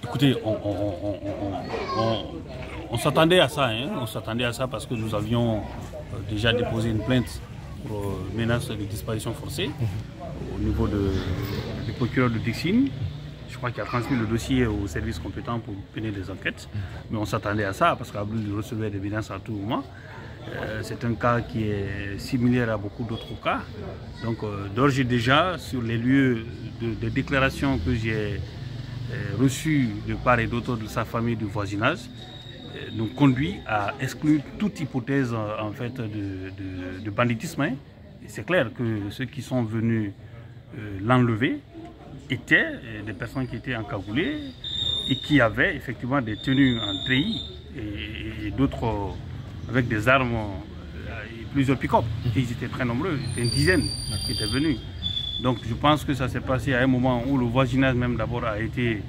Écoutez, on s'attendait à ça, hein. On s'attendait à ça parce que nous avions déjà déposé une plainte pour menace de disparition forcée au niveau du procureur de Dixine. Je crois qu'il a transmis le dossier aux services compétents pour mener des enquêtes. Mais on s'attendait à ça parce qu'Abdoul recevait des menaces à tout moment. C'est un cas qui est similaire à beaucoup d'autres cas. Donc d'ores et déjà, sur les lieux de déclaration que j'ai reçues de part et d'autre de sa famille, du voisinage, nous conduit à exclure toute hypothèse en fait de banditisme. Hein. C'est clair que ceux qui sont venus l'enlever étaient des personnes qui étaient encagoulées et qui avaient effectivement des tenues en treillis et d'autres avec des armes, plusieurs pick-up. Ils étaient très nombreux, c'était une dizaine qui étaient venus. Donc je pense que ça s'est passé à un moment où le voisinage même d'abord a été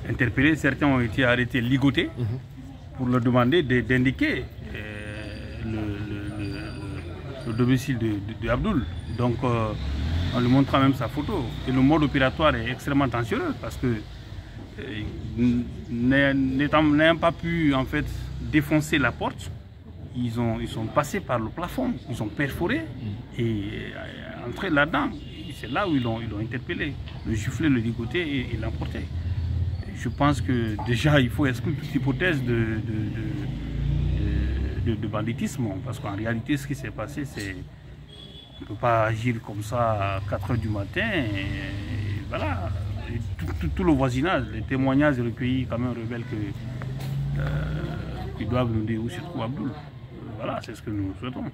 interpellé. Certains ont été arrêtés, ligotés, pour leur demander d'indiquer le domicile de Abdoul. Donc en lui montrant même sa photo. Et le mode opératoire est extrêmement tensionneux parce que n'ayant pas pu en fait défoncer la porte, ils sont passés par le plafond, ils ont perforé et entré là-dedans. C'est là où ils l'ont interpellé, le gifler, le ligoter et l'emporter. Je pense que déjà il faut exclure toute hypothèse de banditisme, parce qu'en réalité ce qui s'est passé, c'est on ne peut pas agir comme ça à 4 h du matin. Et voilà, et tout le voisinage, les témoignages recueillis quand même révèlent qu'ils doivent nous dire où se trouve Abdoul. Voilà, c'est ce que nous souhaitons.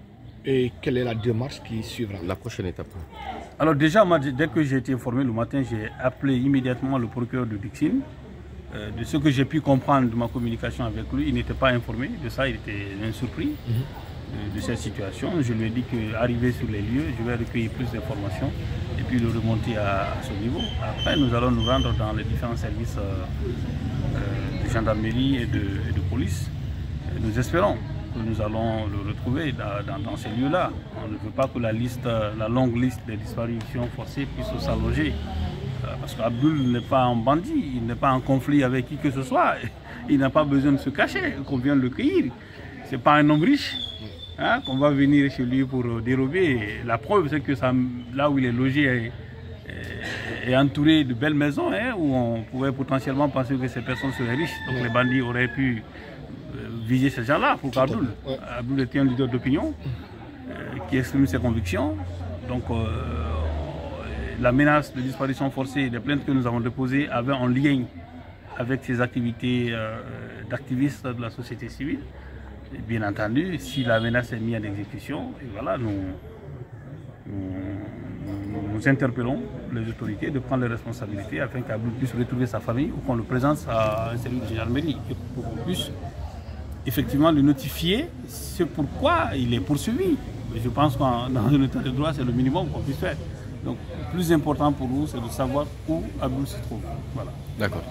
Et quelle est la démarche qui suivra? La prochaine étape? Alors déjà, moi, dès que j'ai été informé le matin, j'ai appelé immédiatement le procureur de Dixine. De ce que j'ai pu comprendre de ma communication avec lui, il n'était pas informé de ça, il était surpris de cette situation. Je lui ai dit qu'arrivé sur les lieux, je vais recueillir plus d'informations et puis le remonter à ce niveau. Après, nous allons nous rendre dans les différents services de gendarmerie et de police. Et nous espérons que nous allons le retrouver dans ces lieux-là. On ne veut pas que la longue liste des disparitions forcées puisse s'allonger. Parce qu'Abdoul n'est pas un bandit, il n'est pas en conflit avec qui que ce soit. Il n'a pas besoin de se cacher, qu'on vienne le cueillir. Ce n'est pas un homme riche hein, qu'on va venir chez lui pour dérober. La preuve, c'est que là où il est logé est entouré de belles maisons hein, où on pouvait potentiellement penser que ces personnes seraient riches. Donc les bandits auraient pu viser ces gens-là pour qu'Abdoul. Abdoul était un leader d'opinion qui exprime ses convictions. Donc la menace de disparition forcée des plaintes que nous avons déposées avaient un lien avec ces activités d'activistes de la société civile. Et bien entendu, si la menace est mise en exécution, et voilà, nous interpellons les autorités de prendre les responsabilités afin qu'Abdoul puisse retrouver sa famille ou qu'on le présente à un service de gendarmerie et pour qu'on puisse effectivement le notifier, c'est pourquoi il est poursuivi. Je pense que dans un état de droit, c'est le minimum qu'on puisse faire. Donc, le plus important pour nous, c'est de savoir où Abdoul se trouve. Voilà. D'accord.